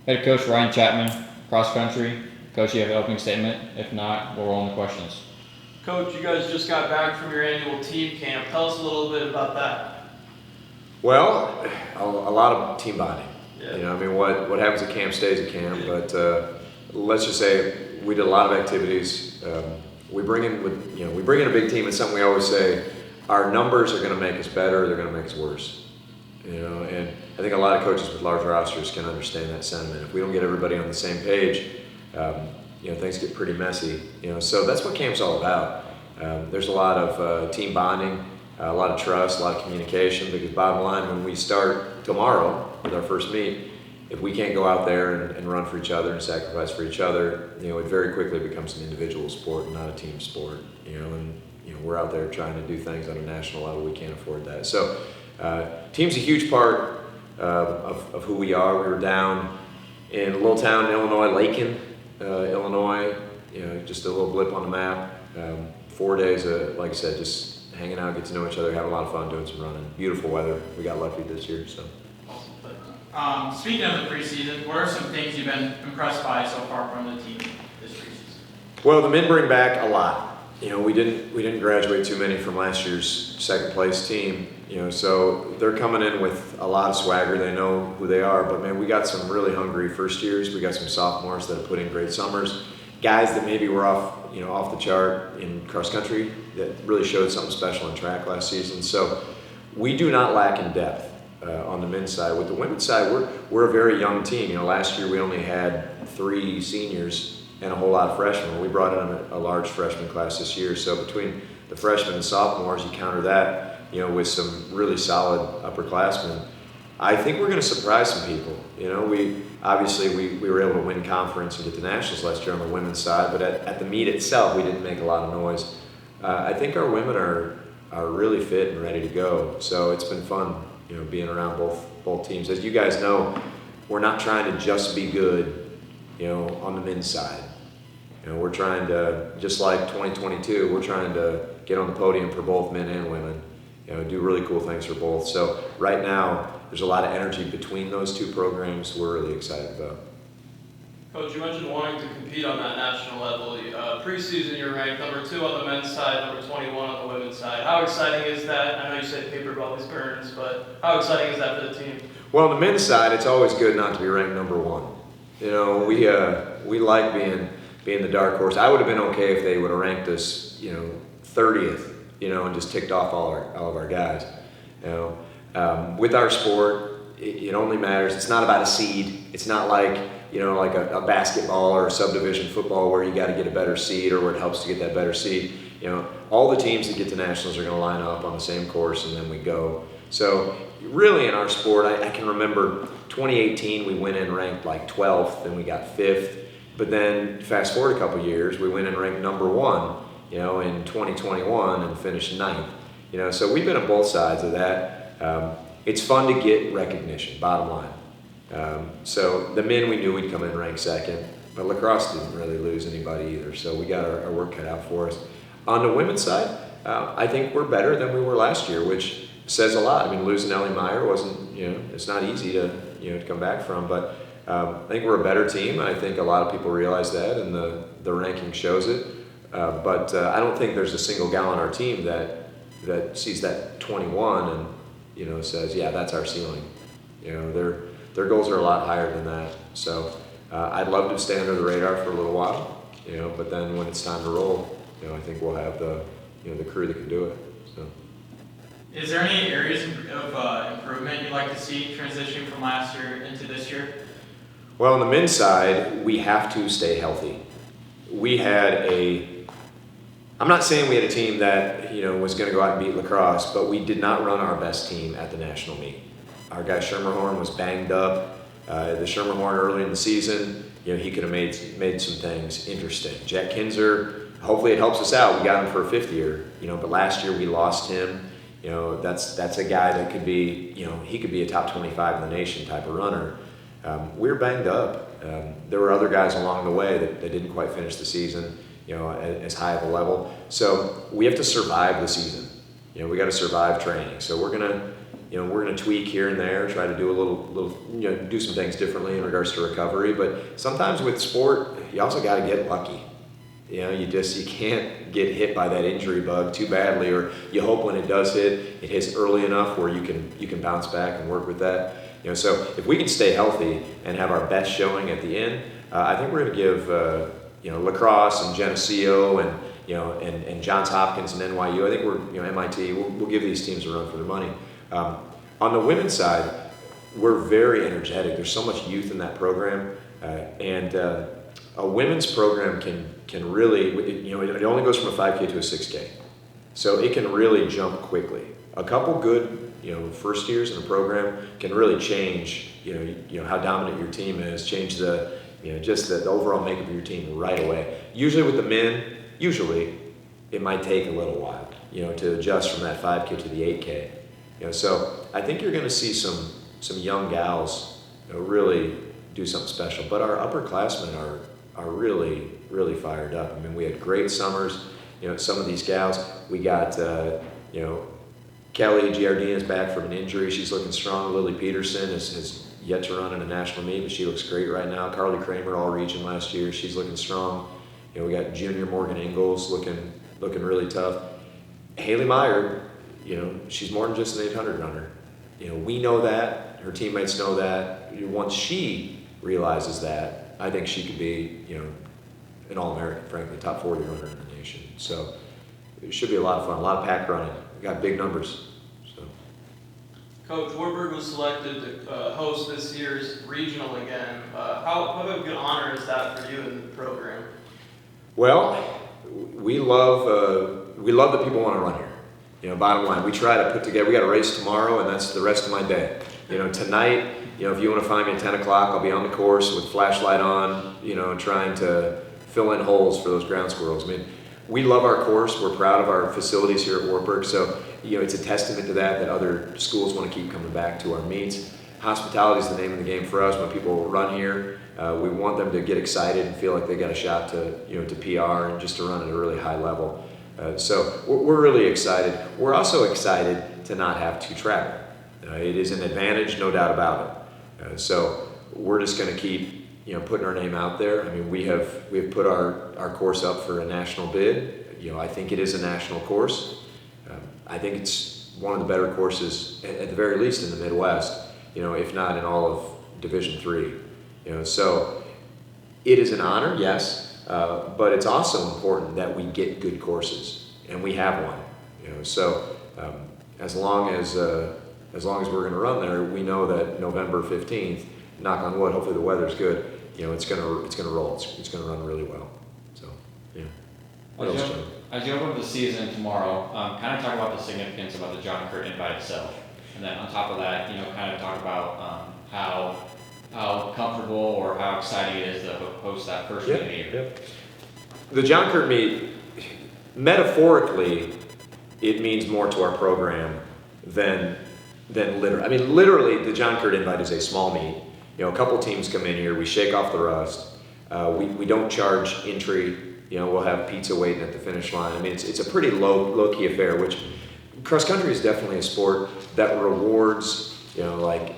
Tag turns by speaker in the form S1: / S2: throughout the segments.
S1: Head Coach Ryan Chapman, cross country. Coach, you have an opening statement? If not, we'll roll on the questions.
S2: Coach, you guys just got back from your annual team camp. Tell us a little bit about that.
S3: Well, a lot of team bonding.
S2: Yeah.
S3: You know, I mean, what happens at camp stays at camp. But let's just say we did a lot of activities. We bring in a big team. It's something we always say. Our numbers are going to make us better. They're going to make us worse. You know, and I think a lot of coaches with large rosters can understand that sentiment. If we don't get everybody on the same page, things get pretty messy. You know, so that's what camp's all about. There's a lot of team bonding, a lot of trust, a lot of communication. Because bottom line, when we start tomorrow with our first meet, if we can't go out there and run for each other and sacrifice for each other, it very quickly becomes an individual sport and not a team sport. We're out there trying to do things on a national level. We can't afford that. So, team's a huge part of who we are. We were down in a little town in Illinois, Lakin, Illinois. Just a little blip on the map. 4 days, like I said, just hanging out, get to know each other, have a lot of fun doing some running. Beautiful weather. We got lucky this year. So.
S4: Speaking of the preseason, what are some things you've been impressed by so far from the team this preseason?
S3: Well, the men bring back a lot. We didn't graduate too many from last year's second place team. So they're coming in with a lot of swagger. They know who they are. But man, we got some really hungry first years. We got some sophomores that have put in great summers. Guys that maybe were off the chart in cross country that really showed something special in track last season. So we do not lack in depth on the men's side. With the women's side, we're a very young team. Last year we only had 3 seniors and a whole lot of freshmen. We brought in a large freshman class this year. So between the freshmen and sophomores, you counter that, with some really solid upperclassmen. I think we're going to surprise some people. We were able to win conference and get to nationals last year on the women's side, but at the meet itself, we didn't make a lot of noise. I think our women are really fit and ready to go. So it's been fun, being around both teams. As you guys know, we're not trying to just be good, on the men's side. We're trying to, just like 2022, we're trying to get on the podium for both men and women, do really cool things for both. So right now, there's a lot of energy between those two programs we're really excited about.
S2: Coach, you mentioned wanting to compete on that national level. Preseason, you're ranked number 2 on the men's side, number 21 on the women's side. How exciting is that? I know you said paper always burns, but how exciting is that for the team?
S3: Well, on the men's side, it's always good not to be ranked number 1. We like being the dark horse. I would have been okay if they would have ranked us, 30th, and just ticked off all of our guys. With our sport, it only matters. It's not about a seed. It's not like a basketball or a subdivision football where you got to get a better seed or where it helps to get that better seed. All the teams that get to nationals are going to line up on the same course, and then we go. So really, in our sport, I can remember 2018 we went in ranked like 12th, and we got 5th. But then fast forward a couple years, we went in ranked number 1, in 2021 and finished 9th. So we've been on both sides of that. It's fun to get recognition, bottom line. So the men, we knew we'd come in ranked 2nd, but lacrosse didn't really lose anybody either. So we got our work cut out for us. On the women's side, I think we're better than we were last year, which says a lot. I mean, losing Ellie Meyer wasn't, it's not easy to come back from, but I think we're a better team. I think a lot of people realize that, and the ranking shows it. But I don't think there's a single gal on our team that sees that 21 and says, yeah, that's our ceiling. Their goals are a lot higher than that. So I'd love to stay under the radar for a little while, but then when it's time to roll, I think we'll have the crew that can do it. So.
S4: Is there any areas of improvement you'd like to see transitioning from last year into this year?
S3: Well, on the men's side, we have to stay healthy. I'm not saying we had a team that, was going to go out and beat lacrosse, but we did not run our best team at the national meet. Our guy Schermerhorn was banged up. The Schermerhorn early in the season, he could have made some things interesting. Jack Kinzer, hopefully it helps us out. We got him for a 5th year, but last year we lost him. That's a guy that could be, he could be a top 25 in the nation type of runner. We were banged up. There were other guys along the way that didn't quite finish the season, as high of a level. So we have to survive the season. We got to survive training. So we're gonna, we're going to tweak here and there, try to do a little, do some things differently in regards to recovery. But sometimes with sport, you also got to get lucky. You can't get hit by that injury bug too badly, or you hope when it does hit, it hits early enough where you can bounce back and work with that. So if we can stay healthy and have our best showing at the end, I think we're going to give lacrosse and Geneseo and Johns Hopkins and NYU. I think we're MIT. We'll give these teams a run for their money. On the women's side, we're very energetic. There's so much youth in that program, and a women's program can really, it only goes from a 5K to a 6K, so it can really jump quickly. A couple good, first years in a program can really change, how dominant your team is, change the, just the overall makeup of your team right away. Usually with the men, it might take a little while, to adjust from that 5K to the 8K. So I think you're going to see some young gals, really do something special. But our upperclassmen are really, really fired up. I mean, we had great summers. Some of these gals, we got, Kelly Giardina's back from an injury. She's looking strong. Lily Peterson has yet to run in a national meet, but she looks great right now. Carly Kramer, all region last year. She's looking strong. We got junior Morgan Ingalls looking really tough. Haley Meyer, she's more than just an 800 runner. We know that. Her teammates know that. Once she realizes that, I think she could be, an All-American, frankly, top 40 runner in the nation. So it should be a lot of fun, a lot of pack running. We got big numbers. So.
S2: Coach, Wartburg was selected to host this year's regional again. How big of an honor is that for you in the program?
S3: Well, we love that people want to run here. Bottom line, we try to put together. We got a race tomorrow, and that's the rest of my day. Tonight, if you want to find me at 10 o'clock, I'll be on the course with flashlight on, trying to fill in holes for those ground squirrels. I mean, we love our course. We're proud of our facilities here at Wartburg. So, it's a testament to that other schools want to keep coming back to our meets. Hospitality is the name of the game for us. When people run here, we want them to get excited and feel like they got a shot to PR and just to run at a really high level. So we're really excited. We're also excited to not have to travel. It is an advantage, no doubt about it. So we're just going to keep putting our name out there. I mean, we have put our course up for a national bid. I think it is a national course. I think it's one of the better courses, at the very least in the Midwest, if not in all of Division III. So it is an honor, yes, but it's also important that we get good courses, and we have one. So as long as we're going to run there, we know that November 15th, knock on wood, hopefully the weather's good. It's going to roll. It's going to run really well. So yeah. What else, John?
S1: As you open up the season tomorrow, kind of talk about the significance about the John Curt invite itself, and then on top of that, kind of talk about how comfortable or how exciting it is to host that first meet of the year.
S3: Yep. The John Curt meet, metaphorically, it means more to our program than literally. I mean, literally, the John Curt invite is a small meet. A couple teams come in here, we shake off the rust. We don't charge entry. We'll have pizza waiting at the finish line. I mean, it's a pretty low-key affair, which cross country is definitely a sport that rewards, like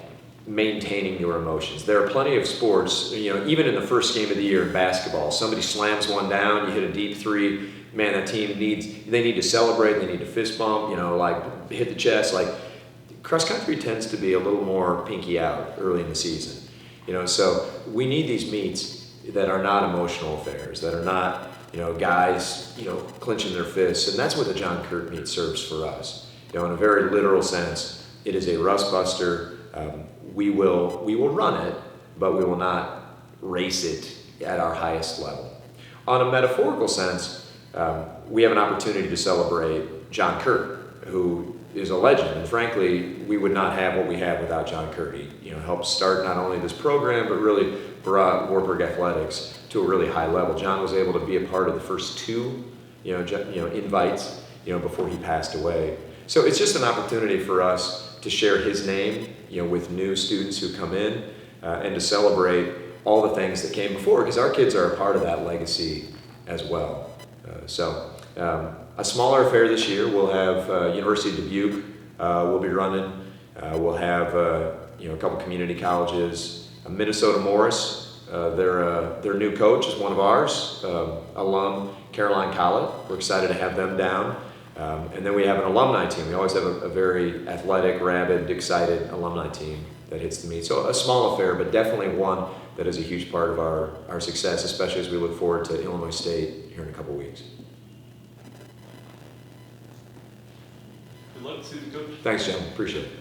S3: maintaining your emotions. There are plenty of sports, even in the first game of the year in basketball, somebody slams one down, you hit a deep three, man, that team need to celebrate, they need to fist bump, like hit the chest. Like cross country tends to be a little more pinky out early in the season. So we need these meets that are not emotional affairs, that are not, guys, clenching their fists. And that's what the John Curt meet serves for us. In a very literal sense, it is a rust buster. We will run it, but we will not race it at our highest level. On a metaphorical sense, we have an opportunity to celebrate John Curt, who is a legend. And frankly, we would not have what we have without John Curt. He helped start not only this program, but really brought Wartburg athletics to a really high level. John was able to be a part of the first two, invites, before he passed away. So it's just an opportunity for us to share his name, with new students who come in, and to celebrate all the things that came before, because our kids are a part of that legacy as well. A smaller affair this year. We'll have University of Dubuque. We'll be running We'll have a couple community colleges. Minnesota Morris, their new coach is one of ours, alum Caroline Collett. We're excited to have them down. And then we have an alumni team. We always have a very athletic, rabid, excited alumni team that hits the meet. So a small affair, but definitely one that is a huge part of our success, especially as we look forward to Illinois State here in a couple weeks.
S2: Good luck, Susan, Coach.
S3: Thanks, Jim. Appreciate it.